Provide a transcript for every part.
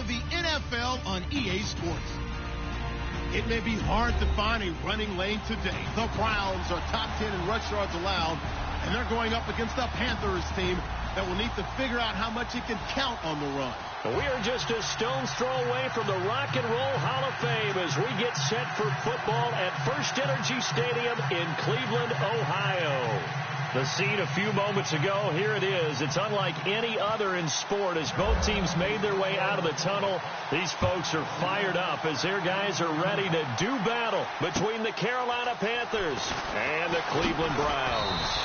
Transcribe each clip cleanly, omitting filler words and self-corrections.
the NFL on EA Sports. It may be hard to find a running lane today. The Browns are top 10 in rush yards allowed, and they're going up against the Panthers team that will need to figure out how much it can count on the run. We are just a stone's throw away from the Rock and Roll Hall of Fame as we get set for football at First Energy Stadium in Cleveland, Ohio. The scene a few moments ago, here it is. It's unlike any other in sport as both teams made their way out of the tunnel. These folks are fired up as their guys are ready to do battle between the Carolina Panthers and the Cleveland Browns.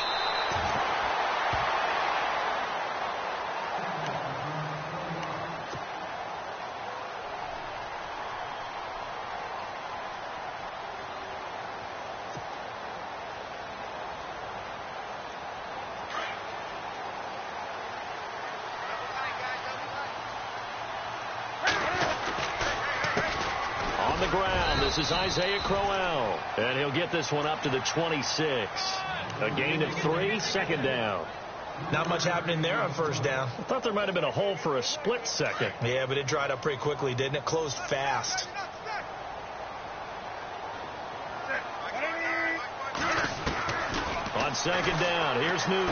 This is Isaiah Crowell, and he'll get this one up to the 26. A gain of 3, second down. Not much happening there on first down. I thought there might have been a hole for a split second. Yeah, but it dried up pretty quickly, didn't it? Closed fast. On second down, here's Newton.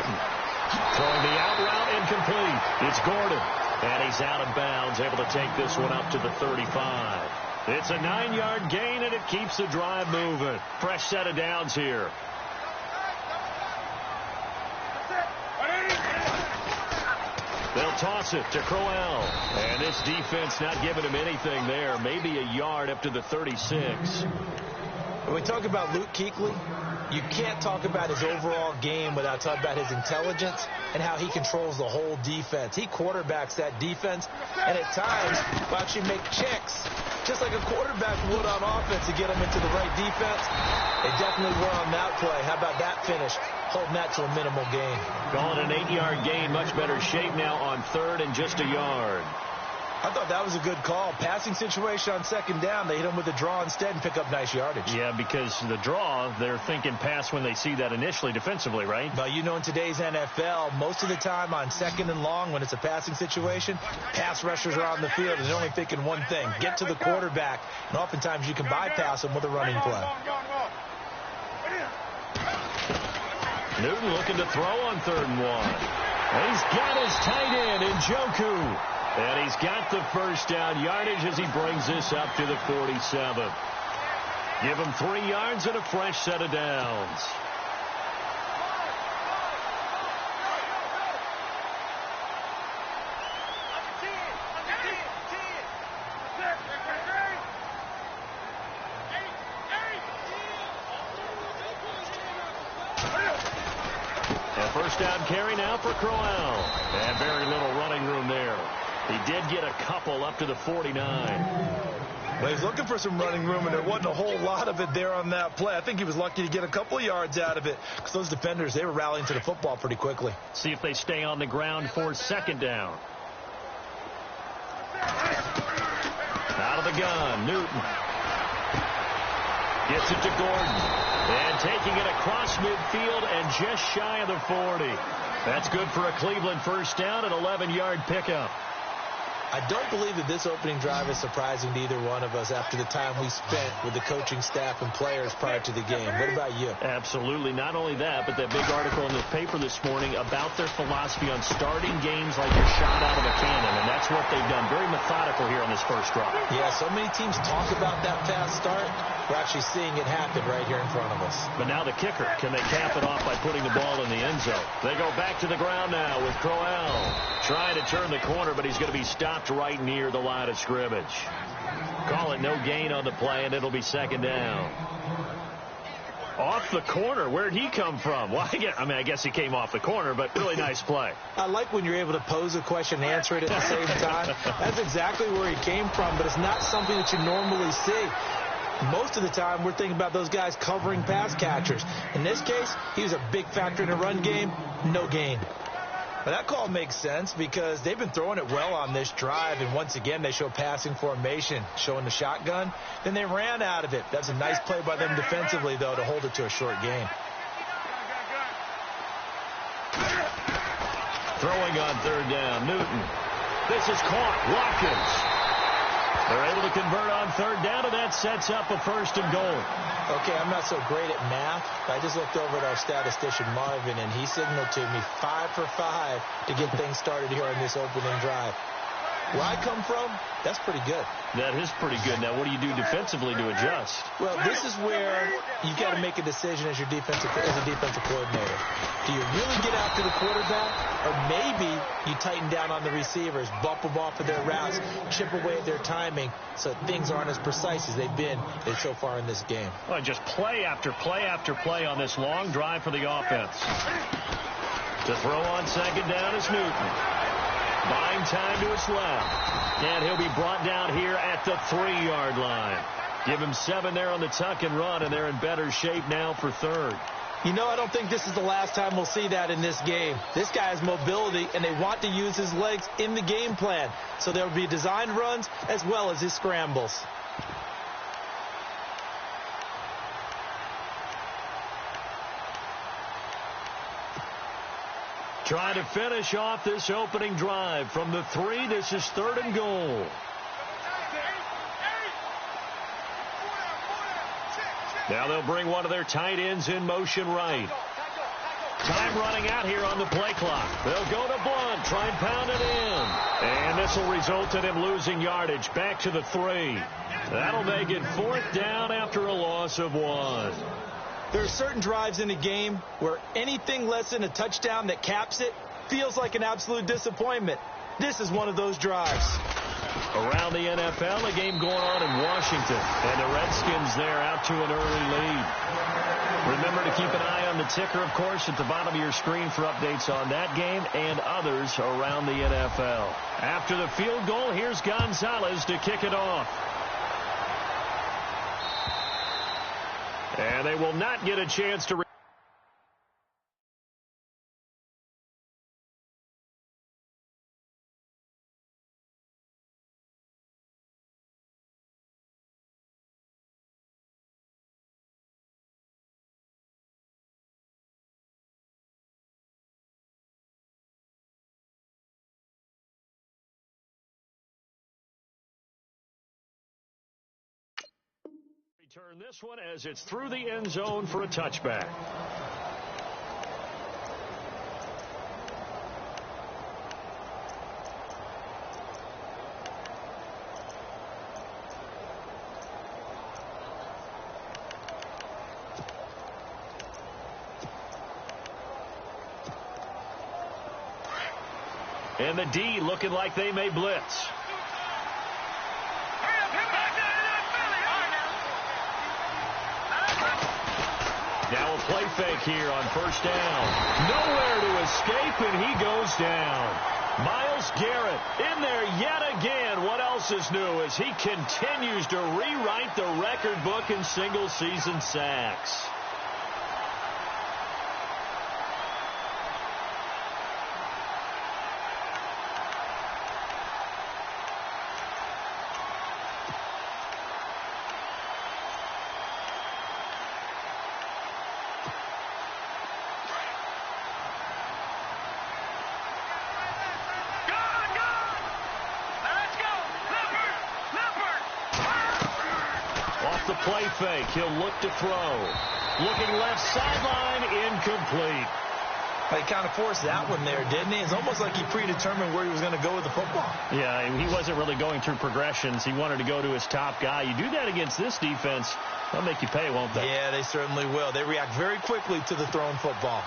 Throwing the out route incomplete. It's Gordon, and he's out of bounds, able to take this one up to the 35. It's a 9-yard gain, and it keeps the drive moving. Fresh set of downs here. They'll toss it to Crowell. And this defense not giving him anything there. Maybe a yard up to the 36. When we talk about Luke Kuechly, you can't talk about his overall game without talking about his intelligence and how he controls the whole defense. He quarterbacks that defense, and at times will actually make checks, just like a quarterback would on offense to get them into the right defense. They definitely were on that play. How about that finish? Holding that to a minimal gain. Calling an 8-yard gain, much better shape now on third and just a yard. I thought that was a good call. Passing situation on second down. They hit him with a draw instead and pick up nice yardage. Yeah, because the draw, they're thinking pass when they see that initially defensively, right? Well, you know, in today's NFL, most of the time on second and long, when it's a passing situation, pass rushers are on the field and they're only thinking one thing, get to the quarterback. And oftentimes you can bypass them with a running play. Newton looking to throw on 3rd and 1. And he's got his tight end in Njoku. And he's got the first down yardage as he brings this up to the 47. Give him 3 yards and a fresh set of downs. A first down carry now for Crowell. And very little running room there. He did get a couple up to the 49. Well, he's looking for some running room, and there wasn't a whole lot of it there on that play. I think he was lucky to get a couple of yards out of it because those defenders, they were rallying to the football pretty quickly. See if they stay on the ground for second down. Out of the gun, Newton. Gets it to Gordon. And taking it across midfield and just shy of the 40. That's good for a Cleveland first down, an 11-yard pickup. I don't believe that this opening drive is surprising to either one of us after the time we spent with the coaching staff and players prior to the game. What about you? Absolutely. Not only that, but that big article in the paper this morning about their philosophy on starting games like you're shot out of a cannon, and that's what they've done. Very methodical here on this first drive. Yeah, so many teams talk about that fast start. We're actually seeing it happen right here in front of us. But now the kicker, can they cap it off by putting the ball in the end zone? They go back to the ground now with Crowell. Trying to turn the corner, but he's going to be stopped right near the line of scrimmage. Call it no gain on the play, and it'll be second down. Off the corner. Where'd he come from? Well, I guess he came off the corner, but really nice play. I like when you're able to pose a question and answer it at the same time. That's exactly where he came from, but it's not something that you normally see. Most of the time, we're thinking about those guys covering pass catchers. In this case, he was a big factor in the run game. No gain. But that call makes sense because they've been throwing it well on this drive, and once again, they show passing formation, showing the shotgun. Then they ran out of it. That's a nice play by them defensively, though, to hold it to a short gain. Throwing on third down, Newton. This is caught. Watkins. They're able to convert on third down, and that sets up a 1st and goal. Okay, I'm not so great at math, but I just looked over at our statistician, Marvin, and he signaled to me 5 for 5 to get things started here on this opening drive. Where I come from, that's pretty good. That is pretty good. Now, what do you do defensively to adjust? Well, this is where you've got to make a decision as a defensive coordinator. Do you really get after the quarterback, or maybe you tighten down on the receivers, bump them off of their routes, chip away at their timing so things aren't as precise as they've been so far in this game? Well, just play after play after play on this long drive for the offense. To throw on second down is Newton. Buying time to his left. And he'll be brought down here at the 3-yard line. Give him 7 there on the tuck and run, and they're in better shape now for 3rd. You know, I don't think this is the last time we'll see that in this game. This guy has mobility, and they want to use his legs in the game plan. So there will be designed runs as well as his scrambles. Trying to finish off this opening drive from the 3. This is 3rd and goal. Now they'll bring one of their tight ends in motion right. Time running out here on the play clock. They'll go to Blunt, try and pound it in. And this will result in him losing yardage back to the 3. That'll make it 4th down after a loss of 1. There are certain drives in a game where anything less than a touchdown that caps it feels like an absolute disappointment. This is one of those drives. Around the NFL, a game going on in Washington, and the Redskins there out to an early lead. Remember to keep an eye on the ticker, of course, at the bottom of your screen for updates on that game and others around the NFL. After the field goal, here's Gonzalez to kick it off. And they will not get a chance to... Return this one as it's through the end zone for a touchback. And the D looking like they may blitz. Now a play fake here on 1st down. Nowhere to escape, and he goes down. Myles Garrett in there yet again. What else is new as he continues to rewrite the record book in single-season sacks. The play fake. He'll look to throw. Looking left sideline, incomplete. He kind of forced that one there, didn't he? It's almost like he predetermined where he was going to go with the football. Yeah, he wasn't really going through progressions. He wanted to go to his top guy. You do that against this defense, they'll make you pay, won't they? Yeah, they certainly will. They react very quickly to the thrown football.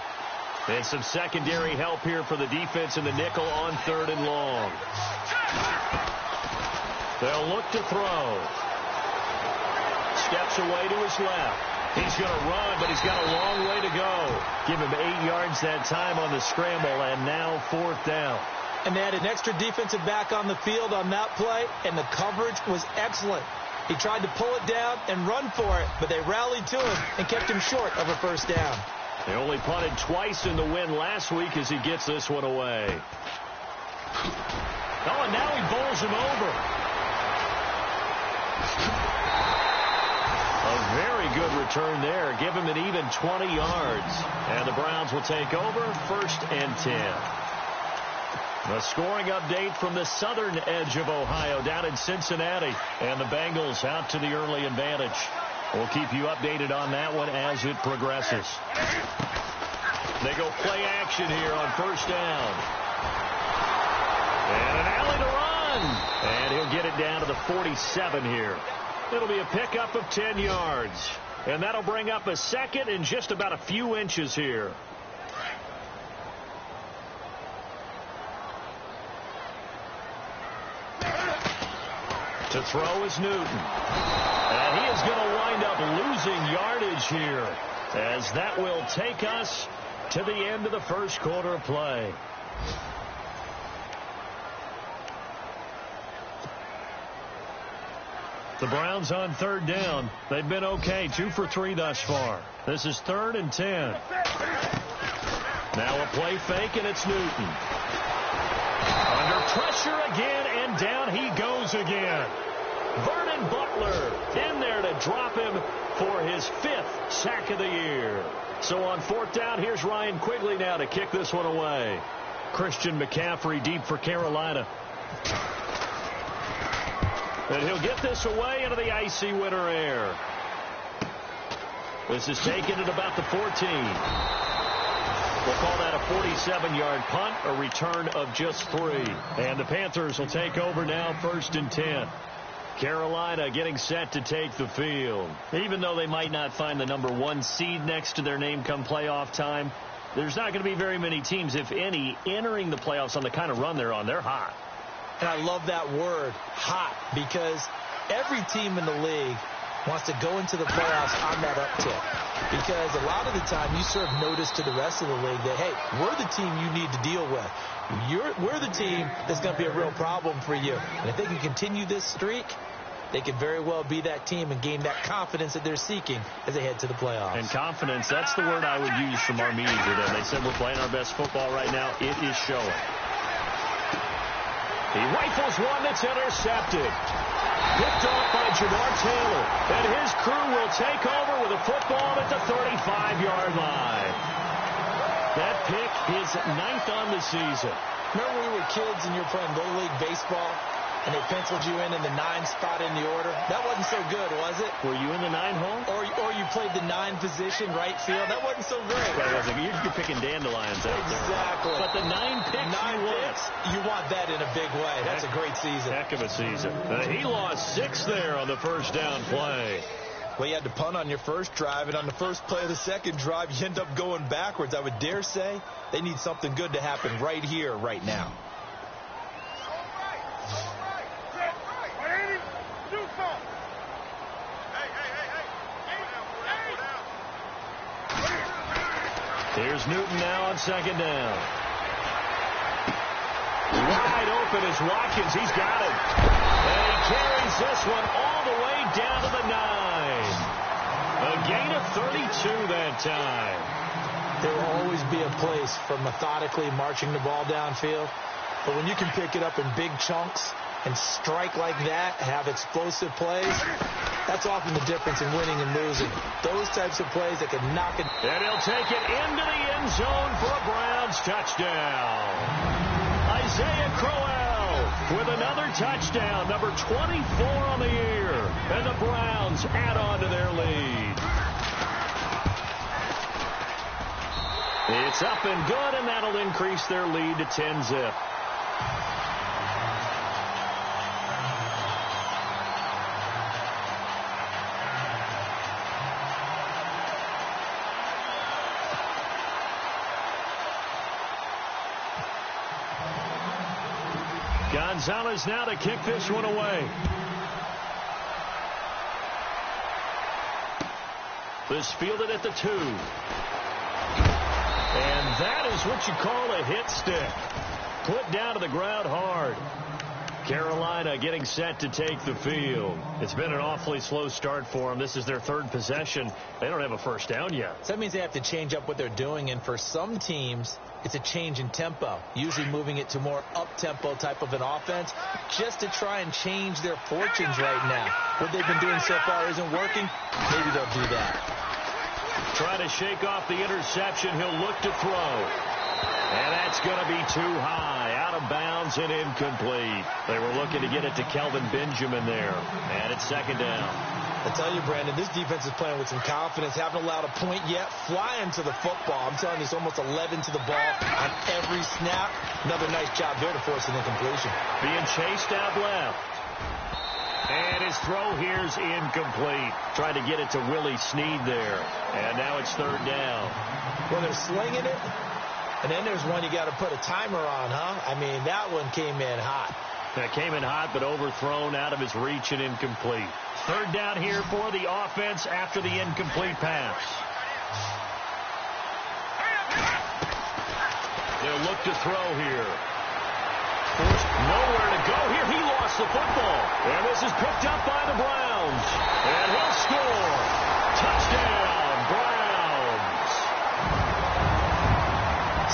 And some secondary help here for the defense in the nickel on 3rd and long. They'll look to throw. Steps away to his left. He's going to run, but he's got a long way to go. Give him 8 yards that time on the scramble, and now 4th down. And they had an extra defensive back on the field on that play, and the coverage was excellent. He tried to pull it down and run for it, but they rallied to him and kept him short of a 1st down. They only punted twice in the win last week as he gets this one away. Oh, and now he bowls him over. A very good return there. Give him an even 20 yards. And the Browns will take over 1st and 10. A scoring update from the southern edge of Ohio down in Cincinnati. And the Bengals out to the early advantage. We'll keep you updated on that one as it progresses. They go play action here on first down. And an alley to run. And he'll get it down to the 47 here. It'll be a pickup of 10 yards. And that'll bring up a second and just about a few inches here. To throw is Newton. And he is going to wind up losing yardage here, as that will take us to the end of the first quarter of play. The Browns on third down. They've been okay, 2 for 3 thus far. This is 3rd and 10. Now a play fake, and it's Newton. Under pressure again, and down he goes again. Vernon Butler in there to drop him for his 5th sack of the year. So on 4th down, here's Ryan Quigley now to kick this one away. Christian McCaffrey deep for Carolina. And he'll get this away into the icy winter air. This is taken at about the 14. We'll call that a 47-yard punt, a return of just 3. And the Panthers will take over now, 1st and 10. Carolina getting set to take the field. Even though they might not find the number 1 seed next to their name come playoff time, there's not going to be very many teams, if any, entering the playoffs on the kind of run they're on. They're hot. And I love that word, hot, because every team in the league wants to go into the playoffs on that uptick. Because a lot of the time you serve notice to the rest of the league that, hey, we're the team you need to deal with. We're the team that's going to be a real problem for you. And if they can continue this streak, they could very well be that team and gain that confidence that they're seeking as they head to the playoffs. And confidence, that's the word I would use from our meeting today. They said we're playing our best football right now. It is showing. He rifles one that's intercepted. Picked off by Jamar Taylor. And his crew will take over with a football at the 35-yard line. That pick is 9th on the season. Remember when we were kids and you were playing Little League Baseball and they penciled you in the 9 spot in the order? That wasn't so good, was it? Were you in the 9 hole? Or you played the 9 position, right field? That wasn't so great. You're picking dandelions out there. Exactly. But the 9 picks, you want that in a big way. That's a great season. Heck of a season. He lost 6 there on the first down play. Well, you had to punt on your first drive, and on the first play of the second drive, you end up going backwards. I would dare say they need something good to happen right here, right now. Here's Newton now on second down. Wide open is Watkins. He's got it. And he carries this one all the way down to the 9. A gain of 32 that time. There will always be a place for methodically marching the ball downfield. But when you can pick it up in big chunks and strike like that, have explosive plays, that's often the difference in winning and losing. Those types of plays that can knock it. And he'll take it into the end zone for a Browns touchdown. Isaiah Crowell with another touchdown, number 24 on the year. And the Browns add on to their lead. It's up and good, and that'll increase their lead to 10-zip. Gonzalez now to kick this one away. This fielded at the 2. And that is what you call a hit stick. Put down to the ground hard. Carolina getting set to take the field. It's been an awfully slow start for them. This is their 3rd possession. They don't have a first down yet. So that means they have to change up what they're doing. And for some teams, it's a change in tempo, usually moving it to more up-tempo type of an offense just to try and change their fortunes right now. What they've been doing so far isn't working. Maybe they'll do that. Trying to shake off the interception. He'll look to throw. And that's going to be too high, out of bounds and incomplete. They were looking to get it to Kelvin Benjamin there. And it's second down. I tell you, Brandon, this defense is playing with some confidence. Haven't allowed a point yet. Flying to the football. I'm telling you, it's almost 11 to the ball on every snap. Another nice job there to force an incompletion. Being chased out left. And his throw here's incomplete. Trying to get it to Willie Snead there. And now it's third down. Well, they're slinging it. And then there's one you got to put a timer on, huh? I mean, that one came in hot. That came in hot, but overthrown out of his reach and incomplete. Third down here for the offense after the incomplete pass. They'll look to throw here. Forced nowhere to go here. He lost the football. And this is picked up by the Browns. And he'll score. Touchdown, Browns.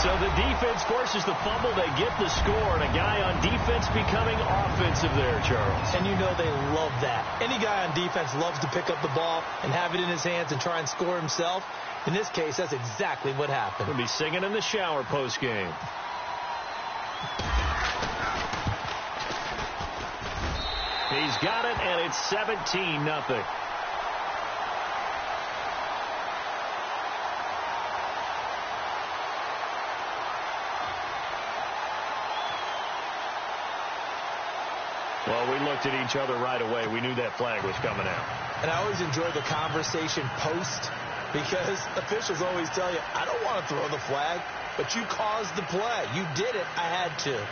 So the defense forces the fumble. They get the score, and a guy on defense becoming offensive there, Charles. And you know they love that. Any guy on defense loves to pick up the ball and have it in his hands and try and score himself. In this case, that's exactly what happened. He'll be singing in the shower post-game. He's got it, and it's 17-0. Well, we looked at each other right away. We knew that flag was coming out. And I always enjoy the conversation post because officials always tell you, I don't want to throw the flag, but you caused the play. You did it. I had to.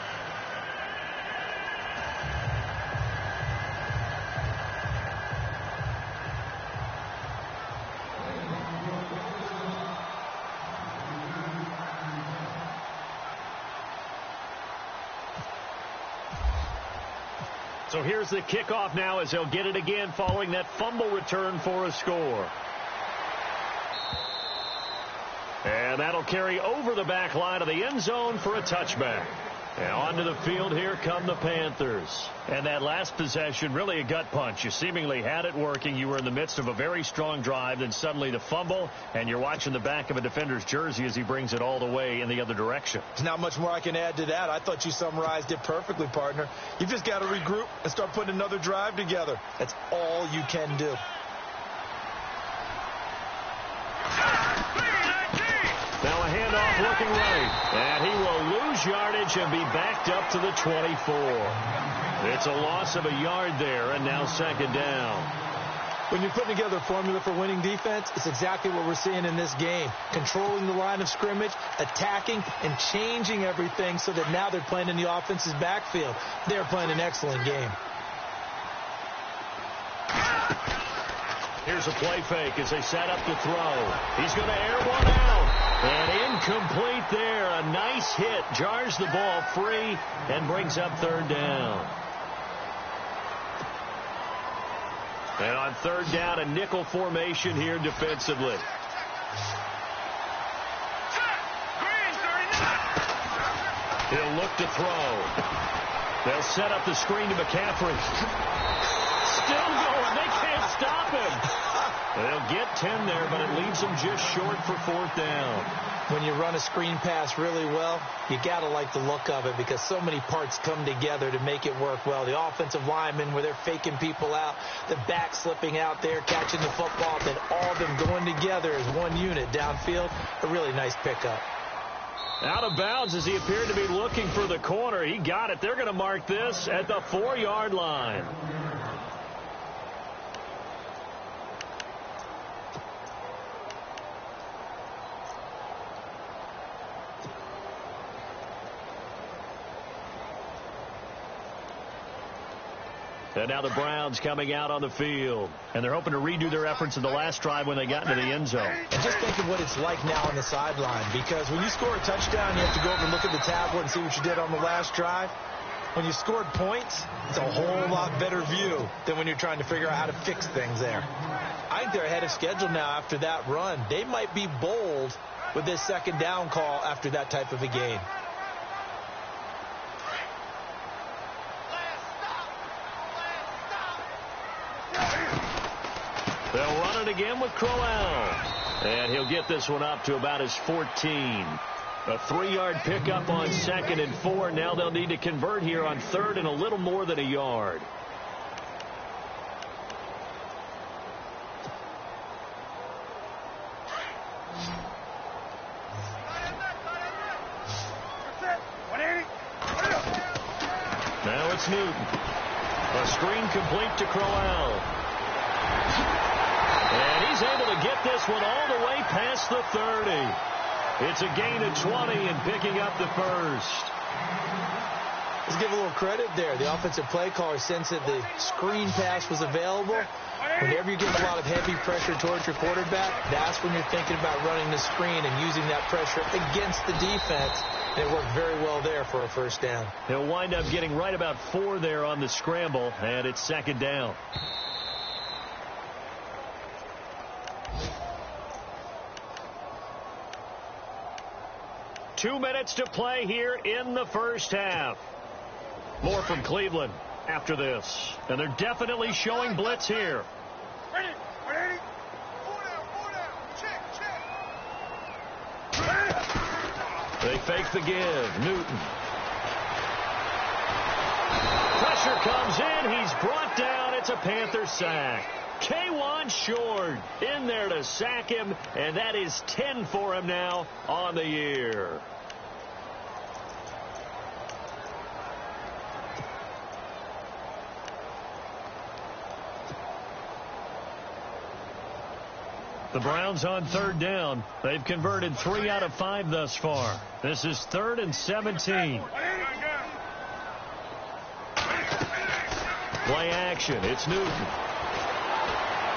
So here's the kickoff now as they'll get it again following that fumble return for a score. And that'll carry over the back line of the end zone for a touchback. And onto the field here come the Panthers. And that last possession, really a gut punch. You seemingly had it working. You were in the midst of a very strong drive. Then suddenly the fumble, and you're watching the back of a defender's jersey as he brings it all the way in the other direction. There's not much more I can add to that. I thought you summarized it perfectly, partner. You've just got to regroup and start putting another drive together. That's all you can do. Now a handoff looking right. And he will lose yardage and be backed up to the 24. It's a loss of a yard there, and now second down. When you're putting together a formula for winning defense, it's exactly what we're seeing in this game. Controlling the line of scrimmage, attacking, and changing everything so that now they're playing in the offense's backfield. They're playing an excellent game. Here's a play fake as they set up the throw. He's going to air one out. And incomplete there. A nice hit. Jars the ball free and brings up third down. And on third down, a nickel formation here defensively. He'll look to throw. They'll set up the screen to McCaffrey. Still going. They can't stop him. They'll get 10 there, but it leaves them just short for fourth down. When you run a screen pass really well, you got to like the look of it because so many parts come together to make it work well. The offensive linemen, where they're faking people out, the back slipping out there, catching the football, then all of them going together as one unit downfield. A really nice pickup. Out of bounds as he appeared to be looking for the corner. He got it. They're going to mark this at the 4-yard line. And now the Browns coming out on the field. And they're hoping to redo their efforts in the last drive when they got into the end zone. And just think of what it's like now on the sideline. Because when you score a touchdown, you have to go over and look at the tablet and see what you did on the last drive. When you scored points, it's a whole lot better view than when you're trying to figure out how to fix things there. I think they're ahead of schedule now after that run. They might be bold with this second down call after that type of a game. They'll run it again with Crowell. And he'll get this one up to about his 14. A 3-yard pickup on 2nd and 4. Now they'll need to convert here on 3rd and a little more than a yard. Now it's Newton. A screen complete to Crowell. And he's able to get this one all the way past the 30. It's a gain of 20 and picking up the first. Let's give a little credit there. The offensive play caller sensed that the screen pass was available. Whenever you get a lot of heavy pressure towards your quarterback, that's when you're thinking about running the screen and using that pressure against the defense. And it worked very well there for a first down. He'll wind up getting right about 4 there on the scramble, and it's 2nd down. Two minutes to play here in the first half. More from Cleveland after this. And they're definitely showing blitz here. Ready. 4 down. Check. They fake the give. Newton. Pressure comes in. He's brought down. It's a Panther sack. K'Wan Short in there to sack him, and that is 10 for him now on the year. The Browns on 3rd down. They've converted 3 out of 5 thus far. This is 3rd and 17. Play action. It's Newton.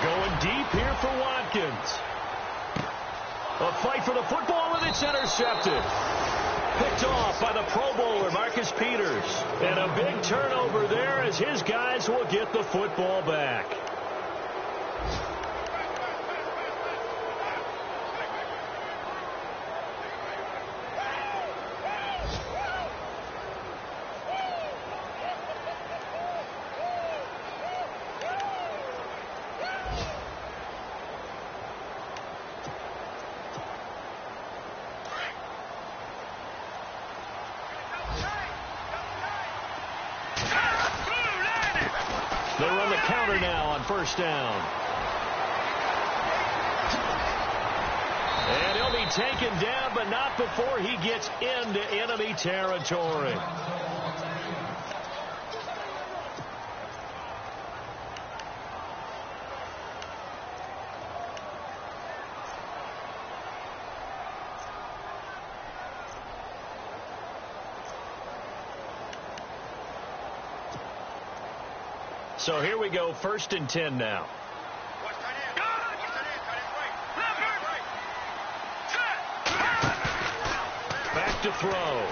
Going deep here for Watkins. A fight for the football, and it's intercepted. Picked off by the Pro Bowler, Marcus Peters. And a big turnover there as his guys will get the football back. They run the counter now on 1st down. And he'll be taken down, but not before he gets into enemy territory. So here we go, 1st and 10 now. Back to throw.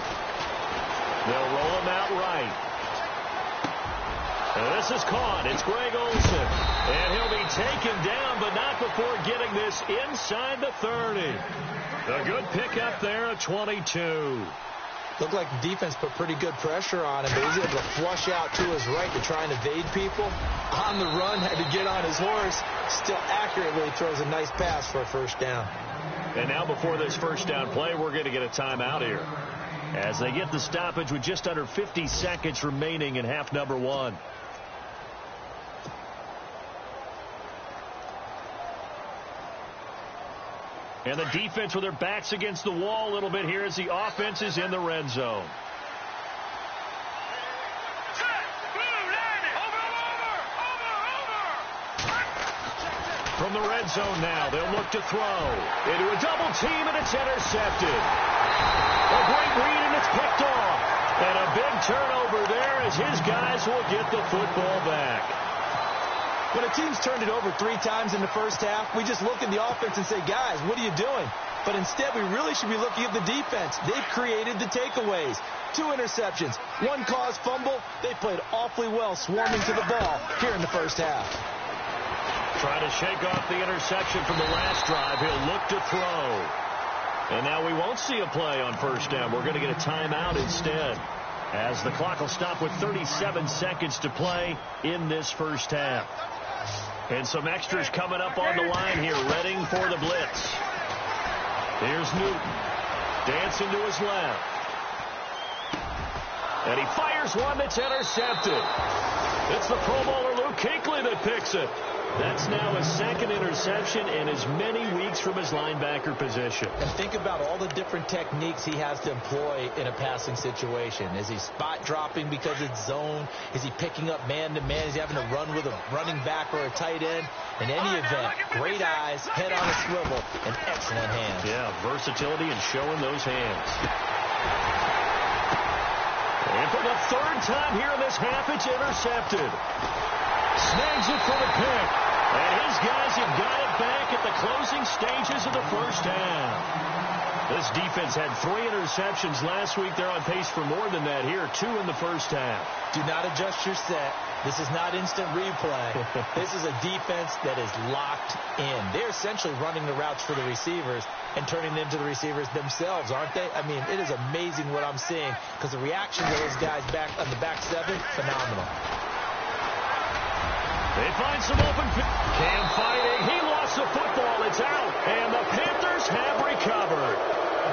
They'll roll him out right. And this is caught. It's Greg Olsen. And he'll be taken down, but not before getting this inside the 30. A good pickup there at 22. Looked like the defense put pretty good pressure on him, but he's able to flush out to his right to try and evade people. On the run, had to get on his horse. Still accurately throws a nice pass for a 1st down. And now before this 1st down play, we're going to get a timeout here as they get the stoppage with just under 50 seconds remaining in half number 1. And the defense with their backs against the wall a little bit here as the offense is in the red zone. From the red zone now, they'll look to throw. Into a double team, and it's intercepted. A great read, and it's picked off. And a big turnover there as his guys will get the football back. When a team's turned it over 3 times in the first half, we just look at the offense and say, guys, what are you doing? But instead, we really should be looking at the defense. They've created the takeaways. 2 interceptions, 1 caused fumble. They played awfully well swarming to the ball here in the first half. Trying to shake off the interception from the last drive. He'll look to throw. And now we won't see a play on 1st down. We're going to get a timeout instead, as the clock will stop with 37 seconds to play in this first half. And some extras coming up on the line here, readying for the blitz. Here's Newton. Dancing to his left. And he fires one that's intercepted. It's the Pro Bowler Luke Kuechly that picks it. That's now his second interception in as many weeks from his linebacker position. And think about all the different techniques he has to employ in a passing situation. Is he spot dropping because it's zone? Is he picking up man-to-man? Is he having to run with a running back or a tight end? In any event, great eyes, head on a swivel, and excellent hands. Yeah, versatility and showing those hands. And for the third time here in this half, it's intercepted. Snags it for the pick. And his guys have got it back at the closing stages of the first half. This defense had 3 interceptions last week. They're on pace for more than that here. 2 in the first half. Do not adjust your set. This is not instant replay. This is a defense that is locked in. They're essentially running the routes for the receivers and turning them to the receivers themselves, aren't they? I mean, it is amazing what I'm seeing because the reaction to those guys back on the back 7, phenomenal. They find some open. Cam fighting. He lost the football. It's out. And the Panthers have recovered.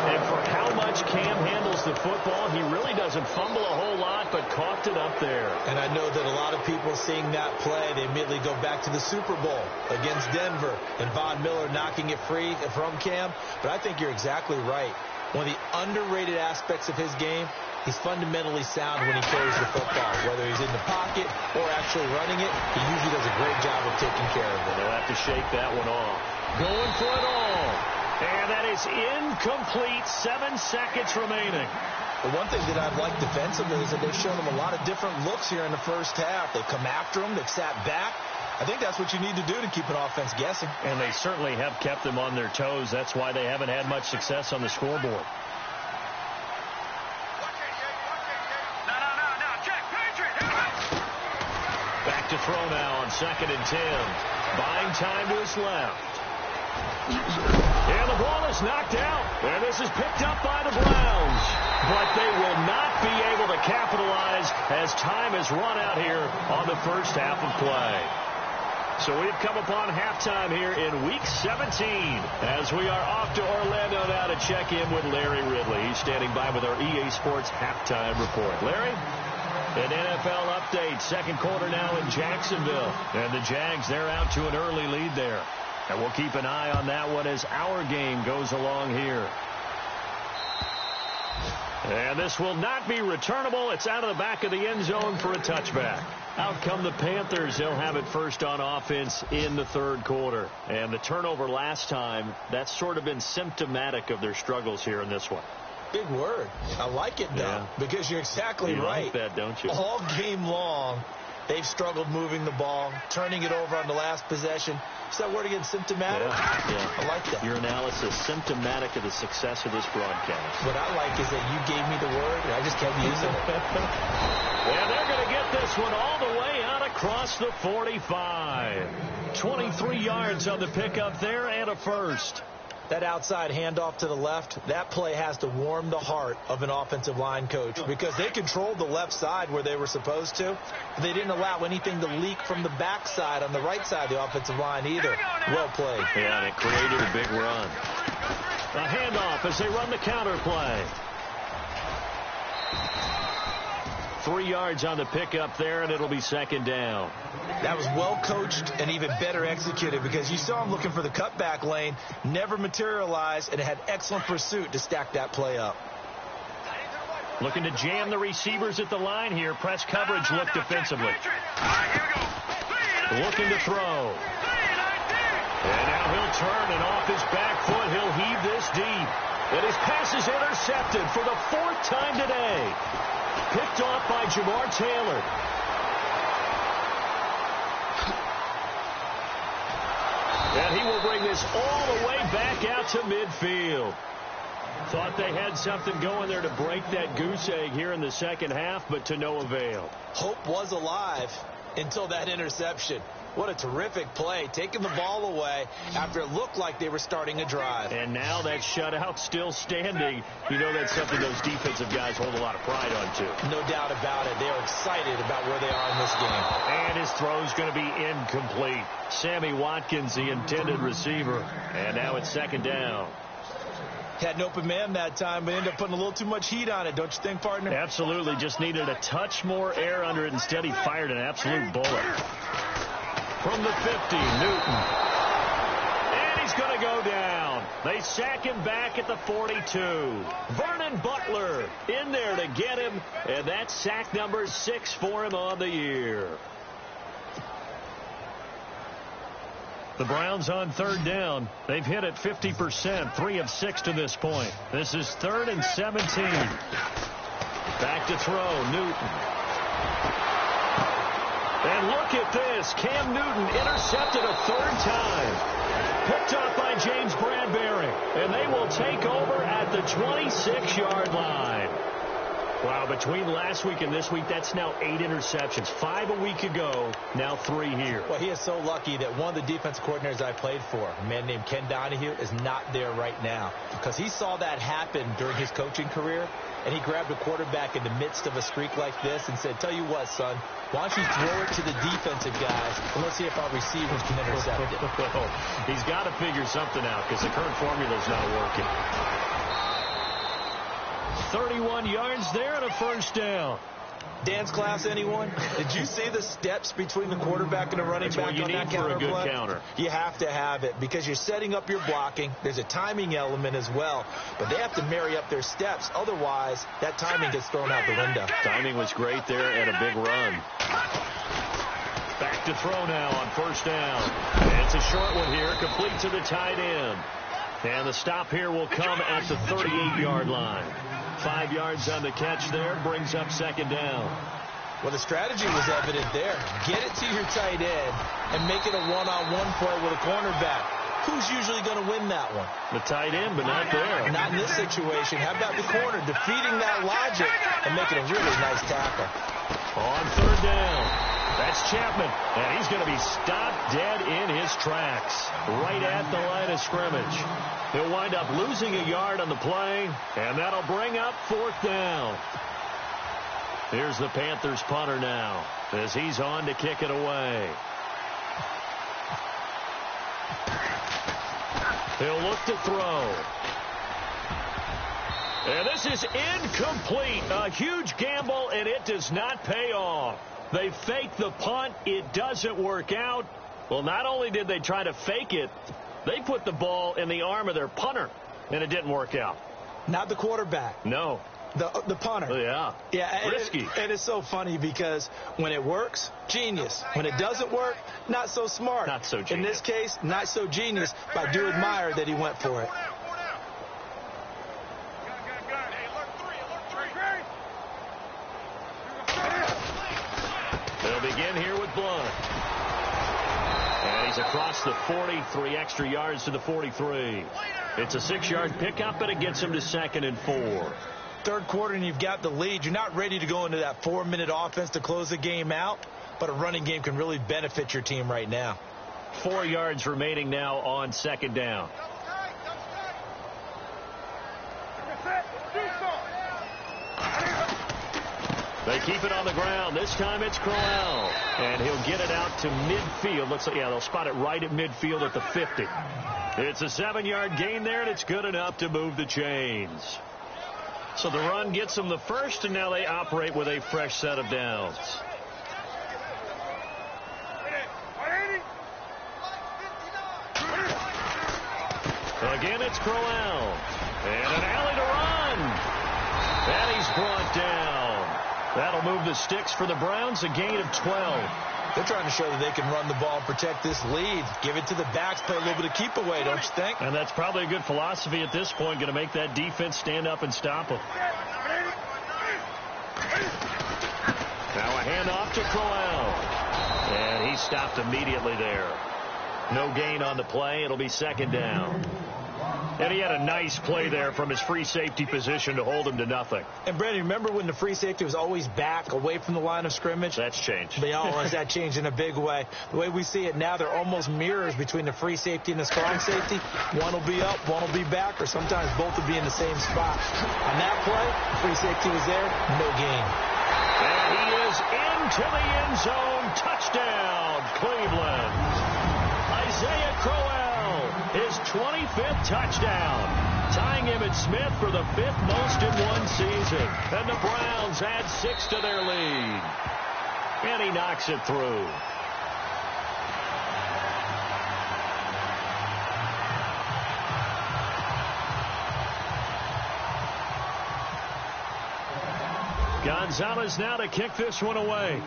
And for how much Cam handles the football, he really doesn't fumble a whole lot, but coughed it up there. And I know that a lot of people seeing that play, they immediately go back to the Super Bowl against Denver and Von Miller knocking it free from Cam. But I think you're exactly right. One of the underrated aspects of his game, he's fundamentally sound when he carries the football. Whether he's in the pocket or actually running it, he usually does a great job of taking care of it. They'll have to shake that one off. Going for it all. And that is incomplete. 7 seconds remaining. The one thing that I've liked defensively is that they've shown him a lot of different looks here in the first half. They've come after him. They've sat back. I think that's what you need to do to keep an offense guessing. And they certainly have kept them on their toes. That's why they haven't had much success on the scoreboard. Back to throw now on 2nd and 10. Buying time to his left. And the ball is knocked out. And this is picked up by the Browns. But they will not be able to capitalize as time has run out here on the first half of play. So we've come upon halftime here in Week 17 as we are off to Orlando now to check in with Larry Ridley. He's standing by with our EA Sports halftime report. Larry? An NFL update. Second quarter now in Jacksonville. And the Jags, they're out to an early lead there. And we'll keep an eye on that one as our game goes along here. And this will not be returnable. It's out of the back of the end zone for a touchback. Out come the Panthers. They'll have it first on offense in the third quarter. And the turnover last time, that's sort of been symptomatic of their struggles here in this one. Big word. I like it, though, because you're exactly right. You like that, don't you? All game long, they've struggled moving the ball, turning it over on the last possession. Is that word again, symptomatic? Yeah. I like that. Your analysis, symptomatic of the success of this broadcast. What I like is that you gave me the word, and I just kept using it. And they're going to get this one all the way out across the 45. 23 yards on the pickup there and a first. That outside handoff to the left, that play has to warm the heart of an offensive line coach because they controlled the left side where they were supposed to. But they didn't allow anything to leak from the backside on the right side of the offensive line either. Well played. Yeah, and it created a big run. A handoff as they run the counter play. 3 yards on the pickup there, and it'll be second down. That was well coached and even better executed because you saw him looking for the cutback lane, never materialized, and had excellent pursuit to stack that play up. Looking to jam the receivers at the line here. Press coverage look defensively. Looking to throw. And now he'll turn, and off his back foot, he'll heave this deep. And his pass is intercepted for the 4th time today. Picked off by Jamar Taylor. And he will bring this all the way back out to midfield. Thought they had something going there to break that goose egg here in the second half, but to no avail. Hope was alive until that interception. What a terrific play, taking the ball away after it looked like they were starting a drive. And now that shutout still standing. You know that's something those defensive guys hold a lot of pride on, too. No doubt about it. They are excited about where they are in this game. And his throw's going to be incomplete. Sammy Watkins, the intended receiver. And now it's second down. Had an open man that time, but ended up putting a little too much heat on it, don't you think, partner? Absolutely. Just needed a touch more air under it. Instead, he fired an absolute bullet. From the 50, Newton. And he's going to go down. They sack him back at the 42. Vernon Butler in there to get him, and that's sack number 6 for him on the year. The Browns on third down. They've hit it 50%, 3 of 6 to this point. This is 3rd and 17. Back to throw, Newton. And look at this. Cam Newton intercepted a 3rd time. Picked off by James Bradbury. And they will take over at the 26-yard line. Wow, between last week and this week, that's now 8 interceptions. 5 a week ago, now 3 here. Well, he is so lucky that one of the defensive coordinators I played for, a man named Ken Donahue, is not there right now. Because he saw that happen during his coaching career, and he grabbed a quarterback in the midst of a streak like this and said, tell you what, son, why don't you throw it to the defensive guys, and let's see if our receivers can intercept it. He's got to figure something out because the current formula is not working. 31 yards there and a 1st down. Dance class, anyone? Did you see the steps between the quarterback and the running back on that counter play? That's what you need for a good counter. You have to have it because you're setting up your blocking. There's a timing element as well, but they have to marry up their steps. Otherwise, that timing gets thrown out the window. Timing was great there and a big run. Back to throw now on 1st down. It's a short one here, complete to the tight end. And the stop here will come at the 38-yard line. 5 yards on the catch there, brings up 2nd down. Well, the strategy was evident there. Get it to your tight end and make it a one-on-one play with a cornerback. Who's usually going to win that one? The tight end, but not there. Not in this situation. How about the corner defeating that logic and making a really nice tackle? On 3rd down, that's Chapman, and he's going to be stopped dead in his tracks right at the line of scrimmage. He'll wind up losing a yard on the play, and that'll bring up 4th down. Here's the Panthers punter now as he's on to kick it away. He'll look to throw. And this is incomplete. A huge gamble, and it does not pay off. They fake the punt. It doesn't work out. Well, not only did they try to fake it, they put the ball in the arm of their punter, and it didn't work out. Not the quarterback. No. The punter. Yeah. Yeah. Risky. And it's so funny because when it works, genius. When it doesn't work, not so smart. Not so genius. In this case, not so genius, but I do admire that he went for it. They'll begin here with Blunt. And he's across the 40, 3 extra yards to the 43. It's a 6-yard pickup, but it gets him to 2nd and 4. Third quarter and you've got the lead. You're not ready to go into that 4-minute offense to close the game out, but a running game can really benefit your team right now. 4 yards remaining now on 2nd down. They keep it on the ground. This time it's Crowell. And he'll get it out to midfield. Looks like, yeah, they'll spot it right at midfield at the 50. It's a 7-yard gain there, and it's good enough to move the chains. So the run gets them the first, and now they operate with a fresh set of downs. Again, it's Crowell. And an alley to run. And he's brought down. That'll move the sticks for the Browns, a gain of 12. They're trying to show that they can run the ball and protect this lead. Give it to the backs, play a little bit of keep away, don't you think? And that's probably a good philosophy at this point, going to make that defense stand up and stop them. Now a handoff to Crowell. And he's stopped immediately there. No gain on the play. It'll be 2nd down. And he had a nice play there from his free safety position to hold him to nothing. And, Brandon, remember when the free safety was always back away from the line of scrimmage? That's changed. But has that changed in a big way? The way we see it now, they're almost mirrors between the free safety and the strong safety. One will be up, one will be back, or sometimes both will be in the same spot. On that play, free safety was there, no gain. And he is into the end zone. Touchdown, Cleveland. Isaiah Crowell, his 25th touchdown, tying Emmitt Smith for the 5th most in one season. And the Browns add 6 to their lead. And he knocks it through. Gonzalez now to kick this one away.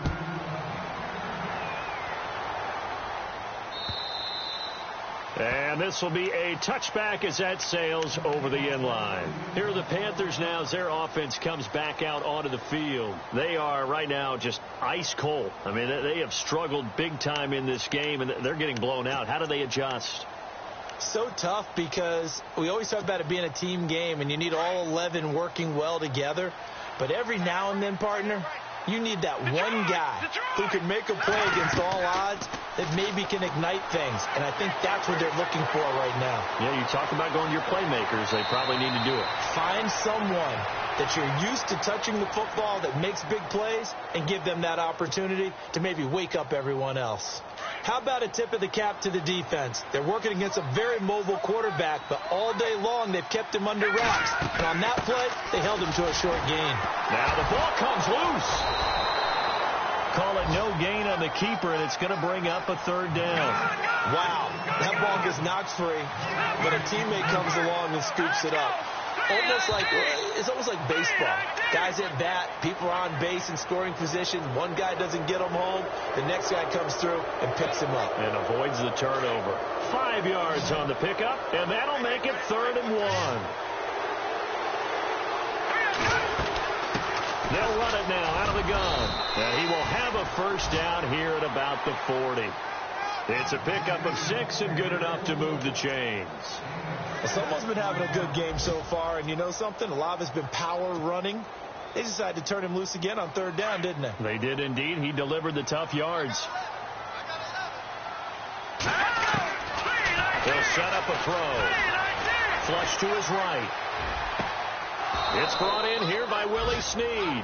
And this will be a touchback as that sails over the end line. Here are the Panthers now as their offense comes back out onto the field. They are right now just ice cold. I mean, they have struggled big time in this game, and they're getting blown out. How do they adjust? So tough because we always talk about it being a team game, and you need all 11 working well together. But every now and then, partner, you need that one guy who can make a play against all odds that maybe can ignite things. And I think that's what they're looking for right now. Yeah, you talk about going to your playmakers. They probably need to do it. Find someone that you're used to touching the football that makes big plays and give them that opportunity to maybe wake up everyone else. How about a tip of the cap to the defense? They're working against a very mobile quarterback, but all day long they've kept him under wraps. And on that play, they held him to a short gain. Now the ball comes loose. Call it no gain on the keeper, and it's going to bring up a 3rd down. Wow, that ball gets knocked free, but a teammate comes along and scoops it up. It's almost like baseball. Guys at bat, people are on base in scoring position. One guy doesn't get them home. The next guy comes through and picks him up. And avoids the turnover. 5 yards on the pickup, and that'll make it 3rd and 1. They'll run it now out of the gun. And he will have a 1st down here at about the 40. It's a pickup of 6 and good enough to move the chains. Someone's been having a good game so far, and you know something? A lot of it's been power running. They decided to turn him loose again on 3rd down, didn't they? They did indeed. He delivered the tough yards. They'll set up a throw. Flush to his right. It's brought in here by Willie Snead.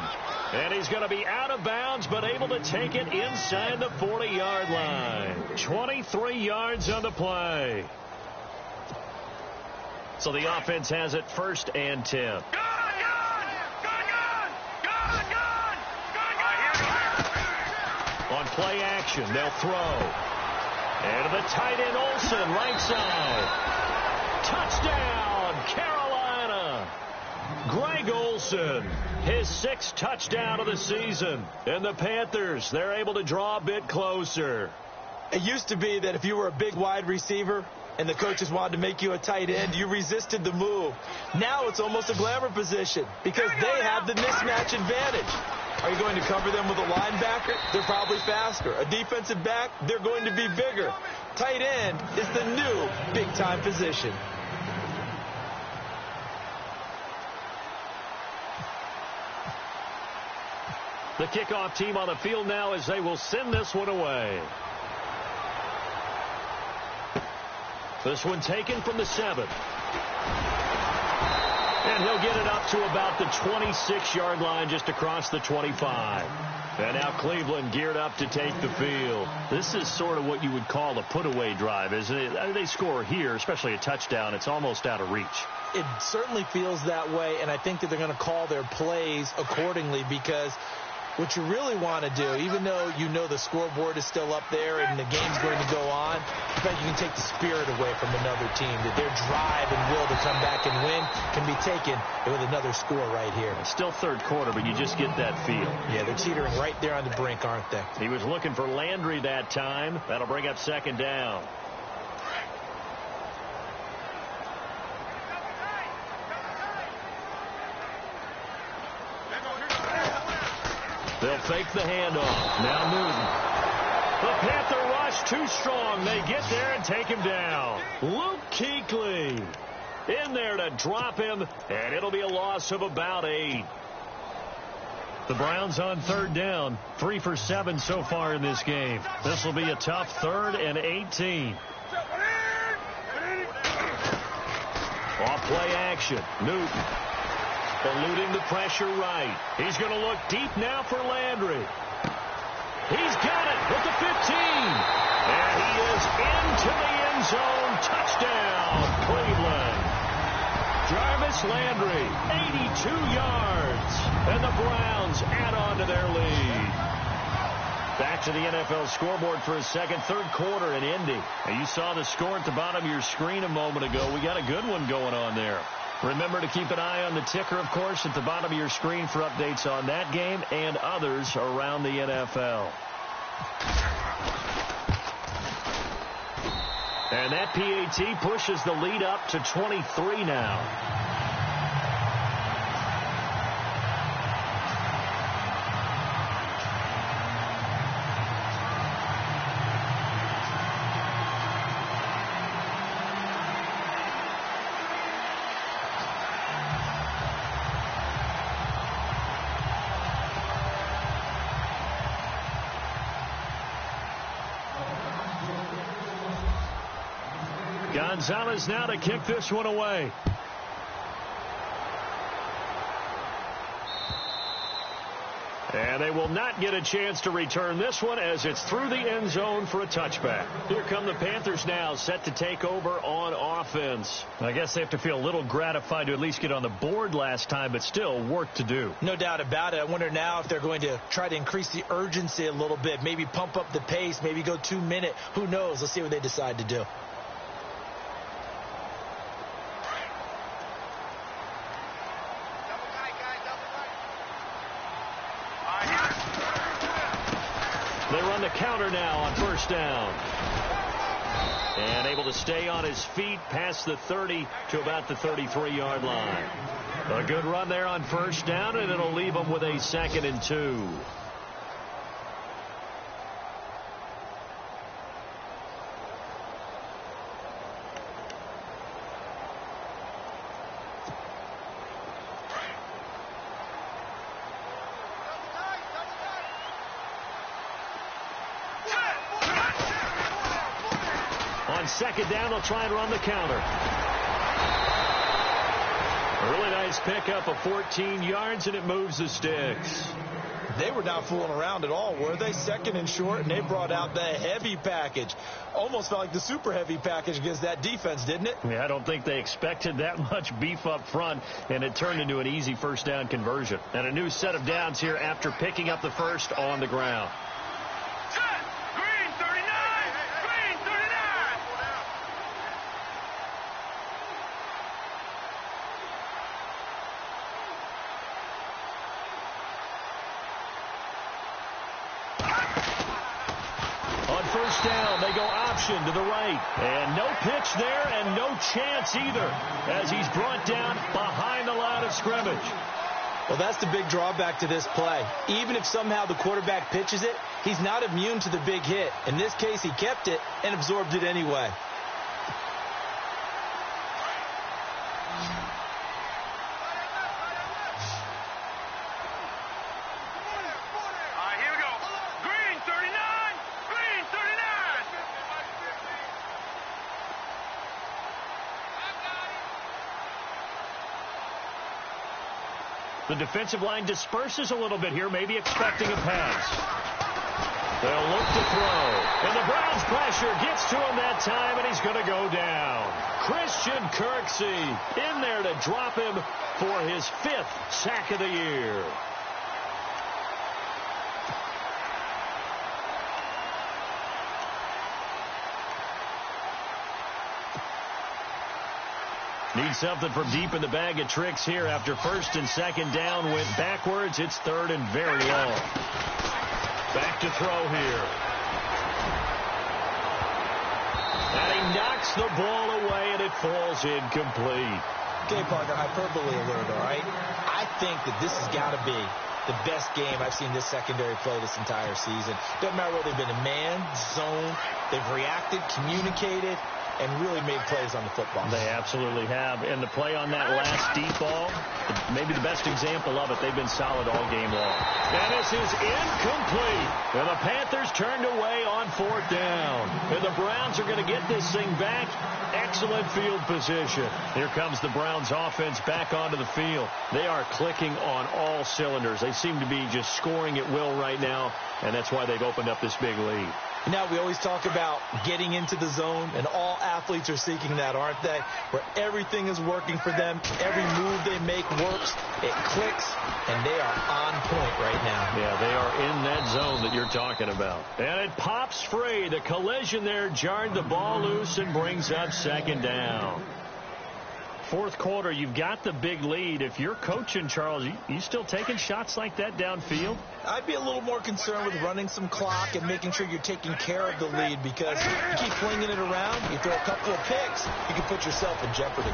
And he's going to be out of bounds, but able to take it inside the 40-yard line. 23 yards on the play. So the offense has it 1st and 10. On play action, they'll throw. And to the tight end, Olsen, right side. Touchdown, Carolina. Greg Olsen, his 6th touchdown of the season. And the Panthers, they're able to draw a bit closer. It used to be that if you were a big wide receiver and the coaches wanted to make you a tight end, you resisted the move. Now it's almost a glamour position because they have the mismatch advantage. Are you going to cover them with a linebacker? They're probably faster. A defensive back? They're going to be bigger. Tight end is the new big-time position. The kickoff team on the field now as they will send this one away. This one taken from the 7. And he'll get it up to about the 26-yard line just across the 25. And now Cleveland geared up to take the field. This is sort of what you would call a put-away drive, isn't it? They score here, especially a touchdown. It's almost out of reach. It certainly feels that way, and I think that they're going to call their plays accordingly because what you really want to do, even though you know the scoreboard is still up there and the game's going to go on, but you can take the spirit away from another team, that their drive and will to come back and win can be taken with another score right here. It's still 3rd quarter, but you just get that feel. Yeah, they're teetering right there on the brink, aren't they? He was looking for Landry that time. That'll bring up 2nd down. They'll fake the handoff. Now Newton. The Panther rush too strong. They get there and take him down. Luke Kuechly in there to drop him, and it'll be a loss of about 8. The Browns on 3rd down. 3 for 7 so far in this game. This will be a tough 3rd and 18. Off play action. Newton. Eluding the pressure right. He's going to look deep now for Landry. He's got it. at the 15. And he is into the end zone. Touchdown, Cleveland. Jarvis Landry, 82 yards. And the Browns add on to their lead. Back to the NFL scoreboard for a second. Third quarter in Indy. And you saw the score at the bottom of your screen a moment ago. We got a good one going on there. Remember to keep an eye on the ticker, of course, at the bottom of your screen for updates on that game and others around the NFL. And that PAT pushes the lead up to 23 now. Gonzalez now to kick this one away. And they will not get a chance to return this one as it's through the end zone for a touchback. Here come the Panthers now, set to take over on offense. I guess they have to feel a little gratified to at least get on the board last time, but still work to do. No doubt about it. I wonder now if they're going to try to increase the urgency a little bit, maybe pump up the pace, maybe go 2 minute. Who knows? Let's see what they decide to do. They run the counter now on first down. And able to stay on his feet past the 30 to about the 33-yard line. A good run there on first down, and it'll leave them with a 2nd and 2. Second down, they'll try and run the counter. A really nice pickup of 14 yards, and it moves the sticks. They were not fooling around at all, were they? 2nd and short, and they brought out the heavy package. Almost felt like the super heavy package against that defense, didn't it? Yeah, I don't think they expected that much beef up front, and it turned into an easy first down conversion. And a new set of downs here after picking up the first on the ground. Down, they go option to the right, and no pitch there and no chance either as he's brought down behind the line of scrimmage. Well, that's the big drawback to this play. Even if somehow the quarterback pitches it, he's not immune to the big hit. In this case, he kept it and absorbed it anyway. The defensive line disperses a little bit here, maybe expecting a pass. They'll look to throw. And the Browns pressure gets to him that time, and he's going to go down. Christian Kirksey in there to drop him for his 5th sack of the year. Need something from deep in the bag of tricks here after first and second down went backwards. It's 3rd and very long. Back to throw here. And he knocks the ball away, and it falls incomplete. Okay, partner, hyperbole alert, all right? I think that this has got to be the best game I've seen this secondary play this entire season. Doesn't matter whether they've been in man, zone, they've reacted, communicated. and really made plays on the football. They absolutely have. And the play on that last deep ball, maybe the best example of it, they've been solid all game long. And this is incomplete. And the Panthers turned away on 4th down. And the Browns are going to get this thing back. Excellent field position. Here comes the Browns offense back onto the field. They are clicking on all cylinders. They seem to be just scoring at will right now, and that's why they've opened up this big lead. Now, we always talk about getting into the zone, and all athletes are seeking that, aren't they? Where everything is working for them. Every move they make works. It clicks, and they are on point right now. Yeah, they are in that zone that you're talking about. And it pops free. The collision there jarred the ball loose and brings up 2nd down. 4th quarter, you've got the big lead. If you're coaching, Charles, you still taking shots like that downfield? I'd be a little more concerned with running some clock and making sure you're taking care of the lead, because you keep flinging it around, you throw a couple of picks, you can put yourself in jeopardy.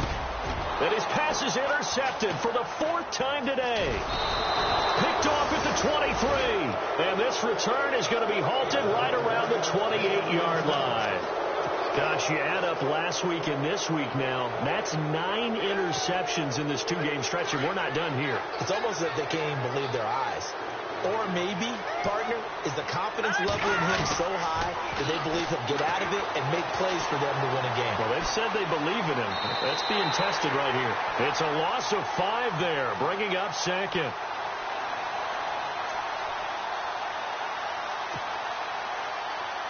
And his pass is intercepted for the 4th time today. Picked off at the 23. And this return is going to be halted right around the 28-yard line. Gosh, you add up last week and this week now, that's 9 interceptions in this 2-game stretch, and we're not done here. It's almost like they can't even believe their eyes. Or maybe, partner, is the confidence level in him so high that they believe he'll get out of it and make plays for them to win a game. Well, they've said they believe in him. That's being tested right here. It's a loss of 5 there, bringing up 2nd.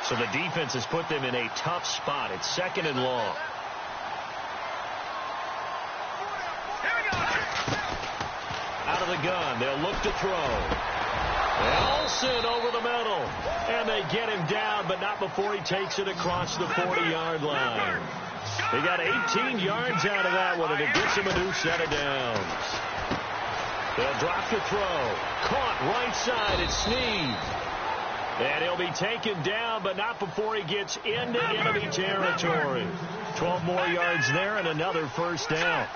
So the defense has put them in a tough spot. It's 2nd and long. Out of the gun. They'll look to throw. And Olsen over the middle. And they get him down, but not before he takes it across the 40-yard line. They got 18 yards out of that one, and it gets him a new set of downs. They'll drop the throw. Caught right side. It's Sneed. And he'll be taken down, but not before he gets into enemy territory. 12 more yards there and another 1st down.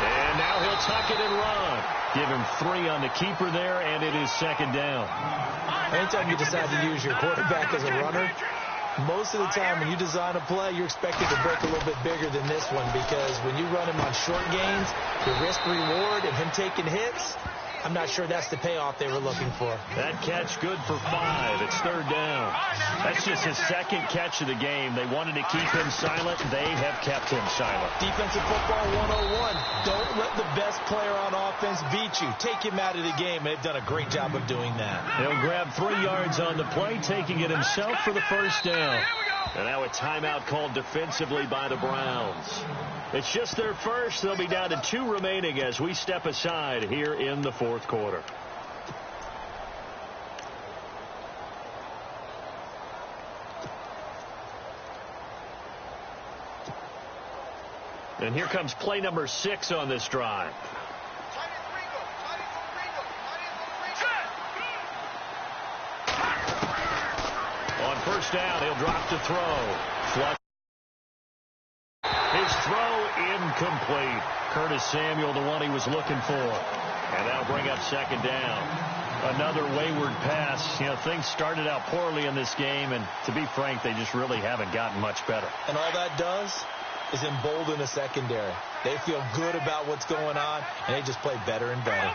And now he'll tuck it and run. Give him 3 on the keeper there, and it is 2nd down. Anytime you decide to use your quarterback as a runner, most of the time when you design a play, you're expected to break a little bit bigger than this one, because when you run him on short gains, the risk-reward and him taking hits, I'm not sure that's the payoff they were looking for. That catch good for 5. It's 3rd down. That's just his 2nd catch of the game. They wanted to keep him silent. They have kept him silent. Defensive football 101. Don't let the best player on offense beat you. Take him out of the game. They've done a great job of doing that. He'll grab 3 yards on the play, taking it himself for the 1st down. And now a timeout called defensively by the Browns. It's just their first. They'll be down to 2 remaining as we step aside here in the 4th quarter. And here comes play number 6 on this drive. On 1st down, he'll drop to throw. His throw incomplete. Curtis Samuel, the one he was looking for. And that'll bring up 2nd down. Another wayward pass. You know, things started out poorly in this game, and to be frank, they just really haven't gotten much better. And all that does is embolden the secondary. They feel good about what's going on, and they just play better and better.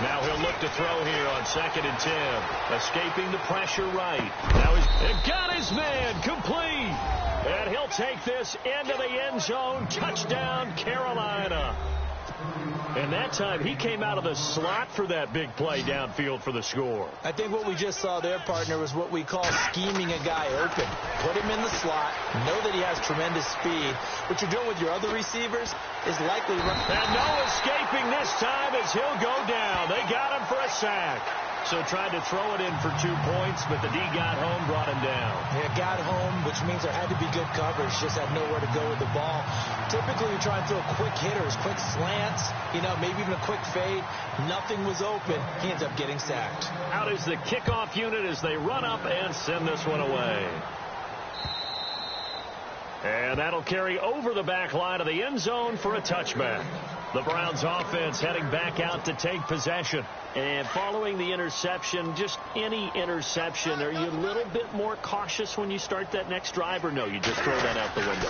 Now he'll look to throw here on 2nd and 10. Escaping the pressure right. Now he's got his man complete. And he'll take this into the end zone. Touchdown, Carolina. And that time he came out of the slot for that big play downfield for the score. I think what we just saw there, partner, was what we call scheming a guy open. Put him in the slot, know that he has tremendous speed. What you're doing with your other receivers is likely... And no escaping this time as he'll go down. They got him for a sack. So tried to throw it in for 2 points, but the D got home, brought him down. Yeah, got home, which means there had to be good coverage. Just had nowhere to go with the ball. Typically, you're trying to throw quick hitters, quick slants, you know, maybe even a quick fade. Nothing was open. He ends up getting sacked. Out is the kickoff unit as they run up and send this one away. And that'll carry over the back line of the end zone for a touchback. The Browns offense heading back out to take possession. And following the interception, just any interception, are you a little bit more cautious when you start that next drive, or no, you just throw that out the window?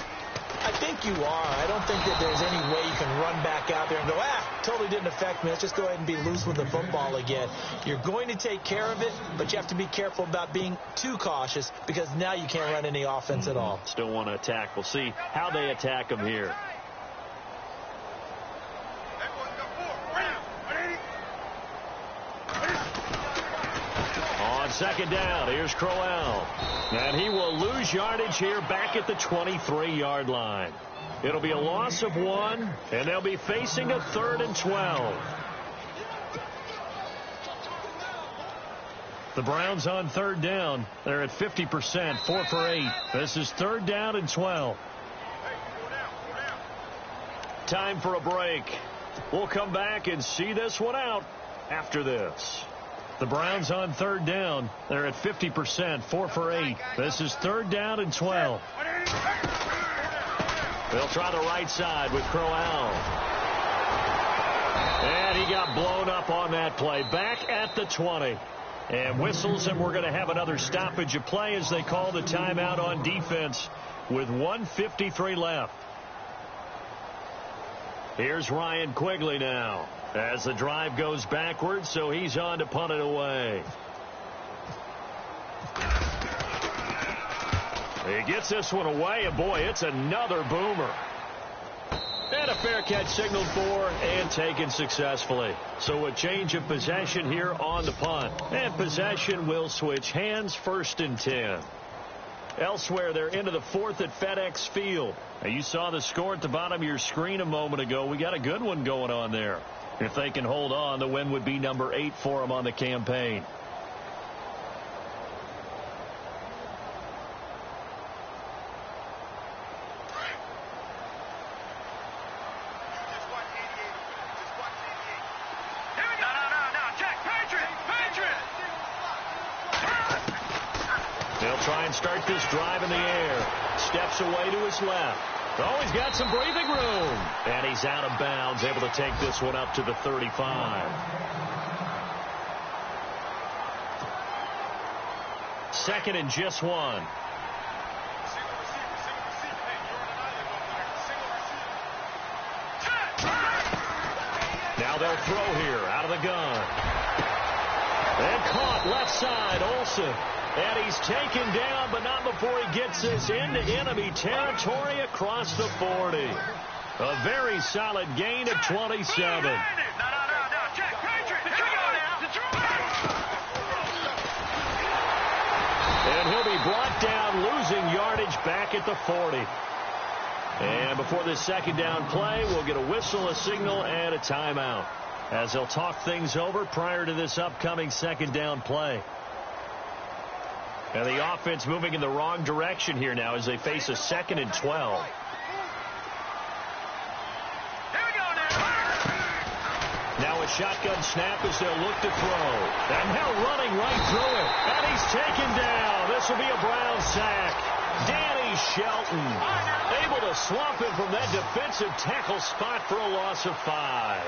I think you are. I don't think that there's any way you can run back out there and go, totally didn't affect me. Let's just go ahead and be loose with the football again. You're going to take care of it, but you have to be careful about being too cautious because now you can't run any offense at all. Still want to attack. We'll see how they attack them here. On second down, here's Crowell. And he will lose yardage here back at the 23-yard line. It'll be a loss of 1, and they'll be facing a 3rd and 12. The Browns on 3rd down. They're at 50%, 4 for 8. This is 3rd down and 12. Time for a break. We'll come back and see this one out after this. The Browns on 3rd down. They're at 50%, 4 for 8. This is 3rd down and 12. They'll try the right side with Crowell. And he got blown up on that play. Back at the 20. And whistles, and we're going to have another stoppage of play as they call the timeout on defense with 1:53 left. Here's Ryan Quigley now as the drive goes backwards, so he's on to punt it away. He gets this one away, and boy, it's another boomer. And a fair catch signaled for and taken successfully. So a change of possession here on the punt. And possession will switch hands, 1st and 10. Elsewhere, they're into the 4th at FedEx Field. Now, you saw the score at the bottom of your screen a moment ago. We got a good one going on there. If they can hold on, the win would be number 8 for them on the campaign. They'll try and start this drive in the air. Steps away to his left. Oh, he's got some breathing room. And he's out of bounds, able to take this one up to the 35. Second and just 1. Now they'll throw here out of the gun. And caught left side, Olsen. And he's taken down, but not before he gets this into enemy territory across the 40. A very solid gain of 27. And he'll be brought down, losing yardage back at the 40. And before this second down play, we'll get a whistle, a signal, and a timeout, as they'll talk things over prior to this upcoming second down play. And the offense moving in the wrong direction here now as they face a 2nd and 12. Now a shotgun snap as they'll look to throw. And now running right through it. And he's taken down. This will be a Brown sack. Danny Shelton able to swamp him from that defensive tackle spot for a loss of 5.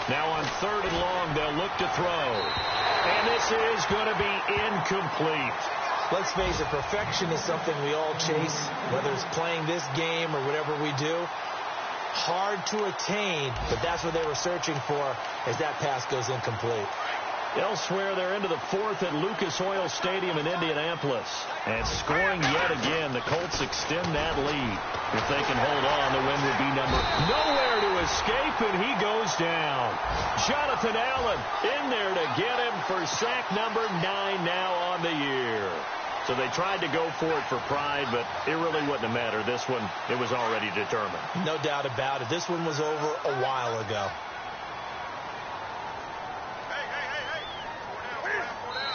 Now on 3rd and long, they'll look to throw. And this is going to be incomplete. Let's face it, perfection is something we all chase, whether it's playing this game or whatever we do. Hard to attain, but that's what they were searching for as that pass goes incomplete. Elsewhere, they're into the 4th at Lucas Oil Stadium in Indianapolis. And scoring yet again, the Colts extend that lead. If they can hold on, the win would be nowhere to escape, and he goes down. Jonathan Allen in there to get him for sack number 9 now on the year. So they tried to go for it for pride, but it really wouldn't have mattered. This one, it was already determined. No doubt about it. This one was over a while ago.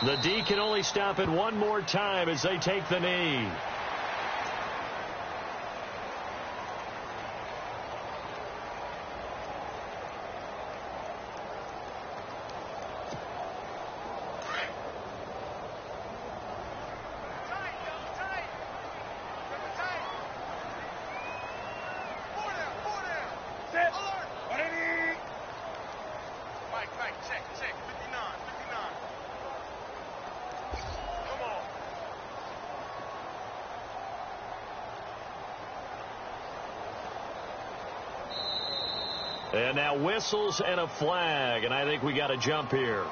The D can only stop it one more time as they take the knee. And now whistles and a flag, and I think we got a jump here.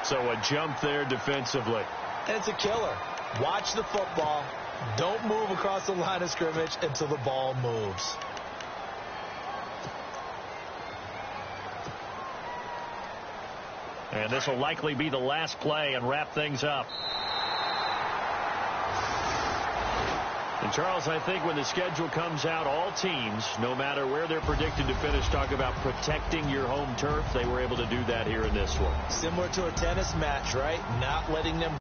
So a jump there defensively. And it's a killer. Watch the football. Don't move across the line of scrimmage until the ball moves. And this will likely be the last play and wrap things up. And, Charles, I think when the schedule comes out, all teams, no matter where they're predicted to finish, talk about protecting your home turf. They were able to do that here in this one. Similar to a tennis match, right? Not letting them